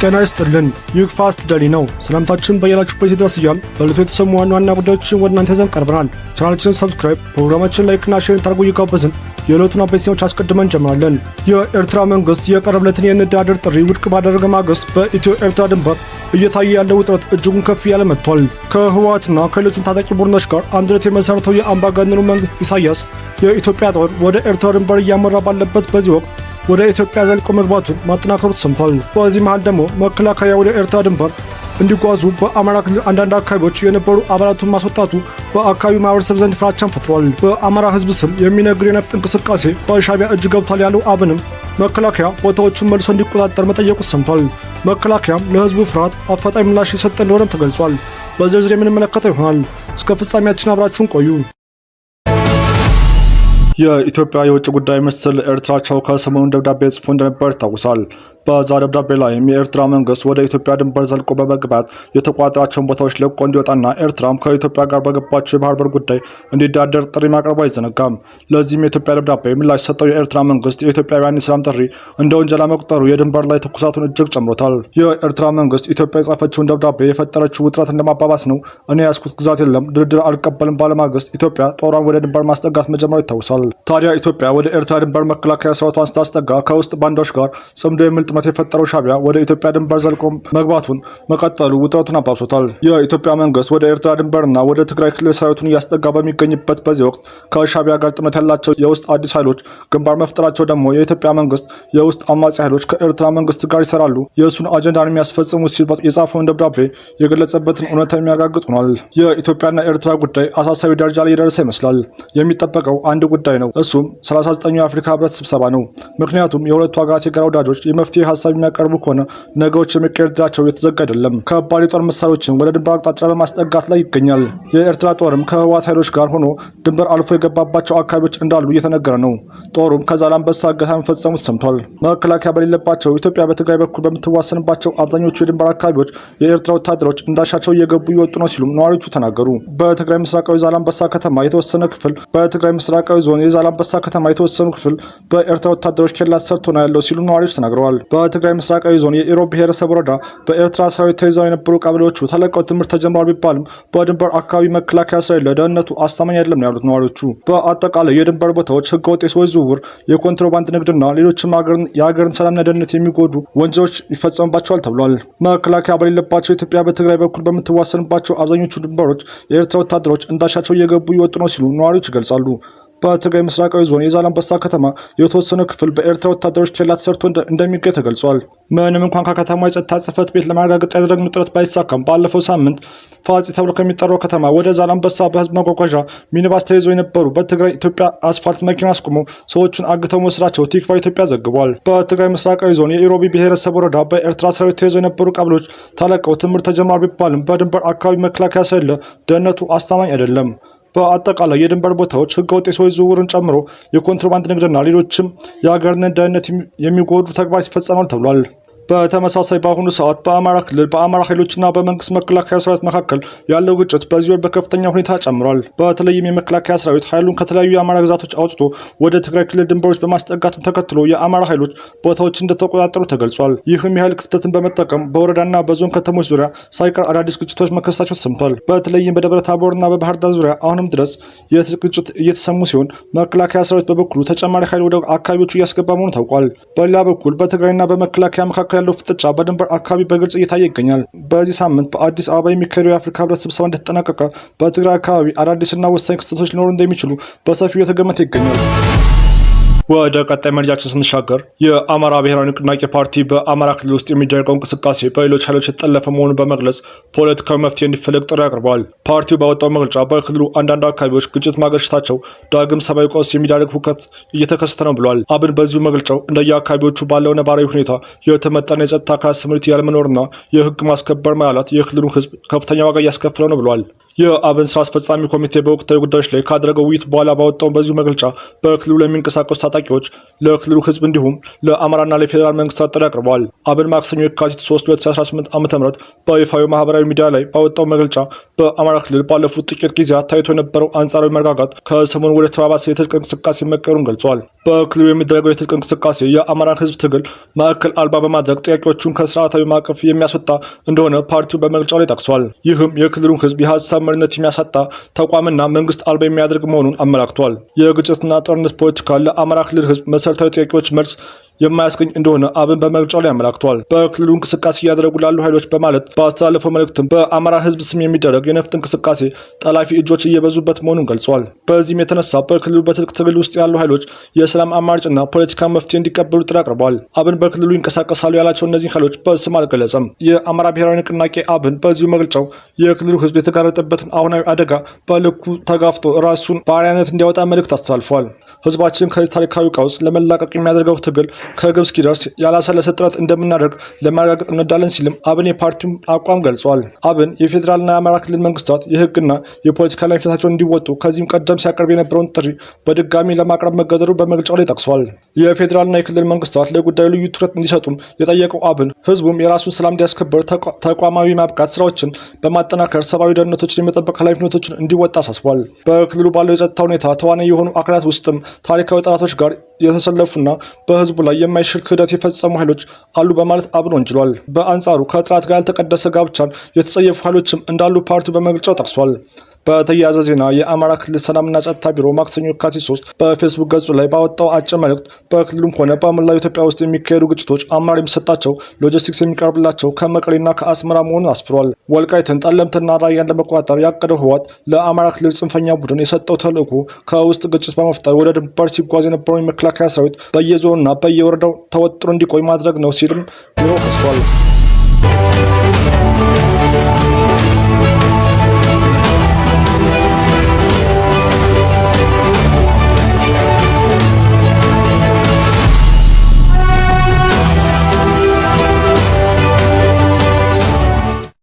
ጤና ይስጥልን። ይህ ፋስት ዴሊ ነው። ሰላምታችን በያላችሁበት ይድረስ እያልን በዕለቱ የተሰሙ ዋና ዋና ጉዳዮችን ወደ እናንተ ይዘን ቀርበናል። ቻናላችንን ሰብስክራይብ፣ ፕሮግራማችን ላይክና ሼር ታርጉ እየጋበዝን የዕለቱን አበይት ዜናዎች አስቀድመን እንጀምራለን። የኤርትራ መንግስት የቀረበለትን የንግድ ጥሪ ውድቅ ባደረገ ማግስት በኢትዮ ኤርትራ ድንበር እየታየ ያለው ውጥረት እጅጉን ከፍ ያለ መጥቷል። ከህወሓትና ከሌሎችም ታጣቂ ቡድኖች ጋር አንድነት የመሰረተው የአምባገነኑ መንግስት ኢሳያስ የኢትዮጵያ ጦር ወደ ኤርትራ ድንበር እያመራ ባለበት በዚህ ወቅት ወደ ኢትዮጵያ ዘልቆ መግባቱን ማጠናከሩ ተሰምቷል። በዚህ መሃል ደግሞ መከላከያ ወደ ኤርትራ ድንበር እንዲጓዙ በአማራ ክልል አንዳንድ አካባቢዎች የነበሩ አባላቱን ማስወጣቱ በአካባቢው ማህበረሰብ ዘንድ ፍራቻን ፈጥሯል። በአማራ ህዝብ ስም የሚነግር የነፍጥ እንቅስቃሴ በሻዕቢያ እጅ ገብቷል ያለው አብንም መከላከያ ቦታዎቹን መልሶ እንዲቆጣጠር መጠየቁ ተሰምቷል። መከላከያም ለህዝቡ ፍርሃት አፋጣኝ ምላሽ የሰጠ እንደሆነም ተገልጿል። በዝርዝር የምንመለከተው ይሆናል። እስከ ፍጻሜያችን አብራችሁን ቆዩ። የኢትዮጵያ የውጭ ጉዳይ ሚኒስትር ለኤርትራ አቻው ከሰሞኑን ደብዳቤ ጽፎ እንደነበር ይታወሳል። በዛ ደብዳቤ ላይም የኤርትራ መንግስት ወደ ኢትዮጵያ ድንበር ዘልቆ በመግባት የተቆጣጠራቸውን ቦታዎች ለቆ እንዲወጣና ኤርትራም ከኢትዮጵያ ጋር በገባቸው የባህር በር ጉዳይ እንዲዳደር ጥሪ ማቅረቡ አይዘነጋም። ለዚህም የኢትዮጵያ ደብዳቤ ምላሽ ሰጠው የኤርትራ መንግስት የኢትዮጵያውያን የሰላም ጥሪ እንደ ወንጀል መቁጠሩ የድንበር ላይ ትኩሳቱን እጅግ ጨምሮታል። የኤርትራ መንግስት ኢትዮጵያ የጻፈችውን ደብዳቤ የፈጠረችው ውጥረት እንደማባባስ ነው። እኔ ያስኩት ግዛት የለም፣ ድርድር አልቀበልም ባለማግስት ኢትዮጵያ ጦሯን ወደ ድንበር ማስጠጋት መጀመሩ ይታወሳል። ታዲያ ኢትዮጵያ ወደ ኤርትራ ድንበር መከላከያ ሰራዊቷን ስታስጠጋ ከውስጥ ባንዳዎች ጋር ጽምዶ የሚል ጥመት የፈጠረው ሻዕቢያ ወደ ኢትዮጵያ ድንበር ዘልቆ መግባቱን መቀጠሉ ውጥረቱን አባብሶታል። የኢትዮጵያ መንግስት ወደ ኤርትራ ድንበርና ወደ ትግራይ ክልል ሰራዊቱን እያስጠጋ በሚገኝበት በዚህ ወቅት ከሻዕቢያ ጋር ጥመት ያላቸው የውስጥ አዲስ ኃይሎች ግንባር መፍጠራቸው ደግሞ የኢትዮጵያ መንግስት የውስጥ አማጺ ኃይሎች ከኤርትራ መንግስት ጋር ይሰራሉ፣ የእሱን አጀንዳን የሚያስፈጽሙ ሲል የጻፈውን ደብዳቤ የገለጸበትን እውነታ የሚያጋግጥ ሆኗል። የኢትዮጵያና ኤርትራ ጉዳይ አሳሳቢ ደረጃ ላይ የደረሰ ይመስላል። የሚጠበቀው አንድ ጉዳይ ነው። እሱም 39ኛው የአፍሪካ ህብረት ስብሰባ ነው። ምክንያቱም የሁለቱ ሀገራት የጋራ ወዳጆች የመፍትሄ ሀሳብ የሚያቀርቡ ከሆነ ነገሮች የሚካሄድላቸው የተዘጋ አይደለም። ከባድ የጦር መሳሪያዎችን ወደ ድንበር አቅጣጫ በማስጠጋት ላይ ይገኛል። የኤርትራ ጦርም ከህወሓት ኃይሎች ጋር ሆኖ ድንበር አልፎ የገባባቸው አካባቢዎች እንዳሉ እየተነገረ ነው። ጦሩም ከዛላምበሳ እገታ መፈጸሙ ተሰምቷል። መከላከያ በሌለባቸው ኢትዮጵያ በትግራይ በኩል በምትዋሰንባቸው አብዛኞቹ የድንበር አካባቢዎች የኤርትራ ወታደሮች እንዳሻቸው እየገቡ እየወጡ ነው ሲሉም ነዋሪዎቹ ተናገሩ። በትግራይ ምስራቃዊ ዛላምበሳ ከተማ የተወሰነ ክፍል በትግራይ ምስራቃዊ ዞን የዛላምበሳ ከተማ የተወሰኑ ክፍል በኤርትራ ወታደሮች ኬላ ተሰርቶ ነው ያለው ሲሉ ነዋሪዎች ተናግረዋል። በትግራይ ምስራቃዊ ዞን የኢሮብ ብሔረሰብ ወረዳ በኤርትራ ሰራዊት ተይዘው የነበሩ ቀበሌዎቹ ተለቀው ትምህርት ተጀምሯል ቢባልም በድንበር አካባቢ መከላከያ ስለሌለ ደህንነቱ አስተማማኝ አይደለም ነው ያሉት ነዋሪዎቹ። በአጠቃላይ የድንበር ቦታዎች ህገወጥ የሰዎች ዝውውር፣ የኮንትሮባንድ ንግድና ሌሎችም የሀገርን ሰላምና ደህንነት የሚጎዱ ወንጀሎች ይፈጸምባቸዋል ተብሏል። መከላከያ በሌለባቸው ኢትዮጵያ በትግራይ በኩል በምትዋሰንባቸው አብዛኞቹ ድንበሮች የኤርትራ ወታደሮች እንዳሻቸው እየገቡ እየወጡ ነው ሲሉ ነዋሪዎች ይገልጻሉ። በትግራይ ምስራቃዊ ዞን የዛላምበሳ ከተማ የተወሰነ ክፍል በኤርትራ ወታደሮች ኬላ ተሰርቶ እንደሚገኝ ተገልጿል። ምንም እንኳን ከከተማ የጸጥታ ጽሕፈት ቤት ለማረጋገጥ ያደረግነው ጥረት ባይሳካም ባለፈው ሳምንት ፋጺ ተብሎ ከሚጠራው ከተማ ወደ ዛላምበሳ በህዝብ መጓጓዣ ሚኒባስ ተይዘው የነበሩ በትግራይ ኢትዮጵያ አስፋልት መኪና አስቆመው ሰዎቹን አግተው መውሰዳቸው ቲክቫ ኢትዮጵያ ዘግቧል። በትግራይ ምስራቃዊ ዞን የኢሮቢ ብሔረሰብ ወረዳ በኤርትራ ሰራዊት ተይዘው የነበሩ ቀበሌዎች ተለቀው ትምህርት ተጀምሯል ቢባልም በድንበር አካባቢ መከላከያ ስለሌለ ደህንነቱ አስተማማኝ አይደለም። በአጠቃላይ የድንበር ቦታዎች ህገወጥ የሰዎች ዝውውርን ጨምሮ የኮንትሮባንድ ንግድና ሌሎችም የሀገርን ደህንነት የሚጎዱ ተግባራት ይፈጸማል ተብሏል። በተመሳሳይ በአሁኑ ሰዓት በአማራ ክልል በአማራ ኃይሎችና በመንግስት መከላከያ ሰራዊት መካከል ያለው ግጭት በዚህ ወር በከፍተኛ ሁኔታ ጨምሯል። በተለይም የመከላከያ ሰራዊት ኃይሉን ከተለያዩ የአማራ ግዛቶች አውጥቶ ወደ ትግራይ ክልል ድንበሮች በማስጠጋትን ተከትሎ የአማራ ኃይሎች ቦታዎችን እንደተቆጣጠሩ ተገልጿል። ይህም የኃይል ክፍተትን በመጠቀም በወረዳና በዞን ከተሞች ዙሪያ ሳይቀር አዳዲስ ግጭቶች መከሰታቸው ተሰምቷል። በተለይም በደብረ ታቦርና በባህር ዳር ዙሪያ አሁንም ድረስ የትጥቅ ግጭት እየተሰሙ ሲሆን መከላከያ ሰራዊት በበኩሉ ተጨማሪ ኃይል ወደ አካባቢዎቹ እያስገባ መሆኑ ታውቋል። በሌላ በኩል በትግራይና በመከላከያ መካከል ያለው ፍጥጫ በድንበር አካባቢ በግልጽ እየታየ ይገኛል። በዚህ ሳምንት በአዲስ አበባ የሚካሄደው የአፍሪካ ህብረት ስብሰባ እንደተጠናቀቀ በትግራይ አካባቢ አዳዲስና ወሳኝ ክስተቶች ሊኖሩ እንደሚችሉ በሰፊው እየተገመተ ይገኛል። ወደ ቀጣይ መረጃችን ስንሻገር የአማራ ብሔራዊ ንቅናቄ ፓርቲ በአማራ ክልል ውስጥ የሚደረገው እንቅስቃሴ በሌሎች ኃይሎች የተጠለፈ መሆኑን በመግለጽ ፖለቲካዊ መፍትሄ እንዲፈለግ ጥሪ አቅርበዋል። ፓርቲው ባወጣው መግለጫ በክልሉ አንዳንድ አካባቢዎች ግጭት ማገረሸታቸው ዳግም ሰብአዊ ቀውስ የሚዳርግ ሁከት እየተከሰተ ነው ብሏል። አብን በዚሁ መግለጫው እንደየአካባቢዎቹ ባለው ነባራዊ ሁኔታ የተመጠነ የጸጥታ አካላት ስምሪት ያለመኖርና የህግ ማስከበር መላላት የክልሉን ህዝብ ከፍተኛ ዋጋ እያስከፈለው ነው ብሏል። የአብን ስራ አስፈጻሚ ኮሚቴ በወቅታዊ ጉዳዮች ላይ ካደረገው ውይይት በኋላ ባወጣው በዚሁ መግለጫ በክልሉ ለሚንቀሳቀሱ ታጣቂዎች፣ ለክልሉ ህዝብ እንዲሁም ለአማራና ለፌዴራል መንግስታት ጥሪ አቅርበዋል። አብን ማክሰኞ የካቲት 3 2018 ዓ.ም በይፋዊ ማህበራዊ ሚዲያ ላይ ባወጣው መግለጫ በአማራ ክልል ባለፉት ጥቂት ጊዜያት ታይቶ የነበረው አንጻራዊ መረጋጋት ከሰሞኑ ወደ ተባባሰ የትጥቅ እንቅስቃሴ መቀየሩን ገልጿል። በክልሉ የሚደረገው የትጥቅ እንቅስቃሴ የአማራን ህዝብ ትግል ማዕከል አልባ በማድረግ ጥያቄዎቹን ከስርዓታዊ ማዕቀፍ የሚያስወጣ እንደሆነ ፓርቲው በመግለጫው ላይ ጠቅሷል። ይህም የክልሉን ህዝብ የሀሳብ መሪነት የሚያሳጣ ተቋምና መንግስት አልባ የሚያደርግ መሆኑን አመላክቷል። የግጭትና ጦርነት ፖለቲካ ለአማራ ክልል ህዝብ መሰረታዊ ጥያቄዎች መልስ የማያስገኝ እንደሆነ አብን በመግለጫው ላይ አመላክቷል። በክልሉ እንቅስቃሴ እያደረጉ ላሉ ኃይሎች በማለት ባስተላለፈው መልእክትም በአማራ ህዝብ ስም የሚደረግ የነፍጥ እንቅስቃሴ ጠላፊ እጆች እየበዙበት መሆኑን ገልጿል። በዚህም የተነሳ በክልሉ በትጥቅ ትግል ውስጥ ያሉ ኃይሎች የሰላም አማራጭና ፖለቲካ መፍትሄ እንዲቀበሉ ጥሪ አቅርበዋል። አብን በክልሉ ይንቀሳቀሳሉ ያላቸው እነዚህ ኃይሎች በስም አልገለጸም። የአማራ ብሔራዊ ንቅናቄ አብን በዚሁ መግለጫው የክልሉ ህዝብ የተጋረጠበትን አሁናዊ አደጋ በልኩ ተጋፍጦ ራሱን በአርአያነት እንዲያወጣ መልእክት አስተላልፏል። ህዝባችን ከዚህ ታሪካዊ ቀውስ ለመላቀቅ የሚያደርገው ትግል ከግብ እስኪደርስ ያላሰለሰ ጥረት እንደምናደርግ ለማረጋገጥ እንወዳለን ሲልም አብን የፓርቲውን አቋም ገልጿል። አብን የፌዴራልና የአማራ ክልል መንግስታት የህግና የፖለቲካ ኃላፊነታቸውን እንዲወጡ ከዚህም ቀደም ሲያቀርብ የነበረውን ጥሪ በድጋሚ ለማቅረብ መገደዱ በመግለጫው ላይ ጠቅሷል። የፌዴራልና የክልል መንግስታት ለጉዳዩ ልዩ ትኩረት እንዲሰጡም የጠየቀው አብን ህዝቡም የራሱን ሰላም እንዲያስከብር ተቋማዊ ማብቃት ስራዎችን በማጠናከር ሰብአዊ ደህንነቶችን የመጠበቅ ኃላፊነቶችን እንዲወጣ አሳስቧል። በክልሉ ባለው የጸጥታ ሁኔታ ተዋናይ የሆኑ አካላት ውስጥም ታሪካዊ ጠላቶች ጋር የተሰለፉና በህዝቡ ላይ የማይሽር ክህደት የፈጸሙ ኃይሎች አሉ በማለት አብን ወንጅሏል። በአንጻሩ ከጥራት ጋር ያልተቀደሰ ጋብቻን የተጸየፉ ኃይሎችም እንዳሉ ፓርቲው በመግለጫው ጠቅሷል። በተያያዘ ዜና የአማራ ክልል ሰላምና ጸጥታ ቢሮ ማክሰኞ የካቲት 3 በፌስቡክ ገጹ ላይ ባወጣው አጭር መልእክት በክልሉም ሆነ በመላው ኢትዮጵያ ውስጥ የሚካሄዱ ግጭቶች አመራር የሚሰጣቸው ሎጂስቲክስ የሚቀርብላቸው ከመቀሌና ከአስመራ መሆኑን አስፍሯል። ወልቃይትን፣ ጠለምትና ራያን ለመቆጣጠር ያቀደው ህወሓት ለአማራ ክልል ጽንፈኛ ቡድን የሰጠው ተልዕኮ ከውስጥ ግጭት በመፍጠር ወደ ድንበር ሲጓዝ የነበረውን የመከላከያ ሰራዊት በየዞኑና በየወረዳው ተወጥሮ እንዲቆይ ማድረግ ነው ሲልም ቢሮ ከሷል።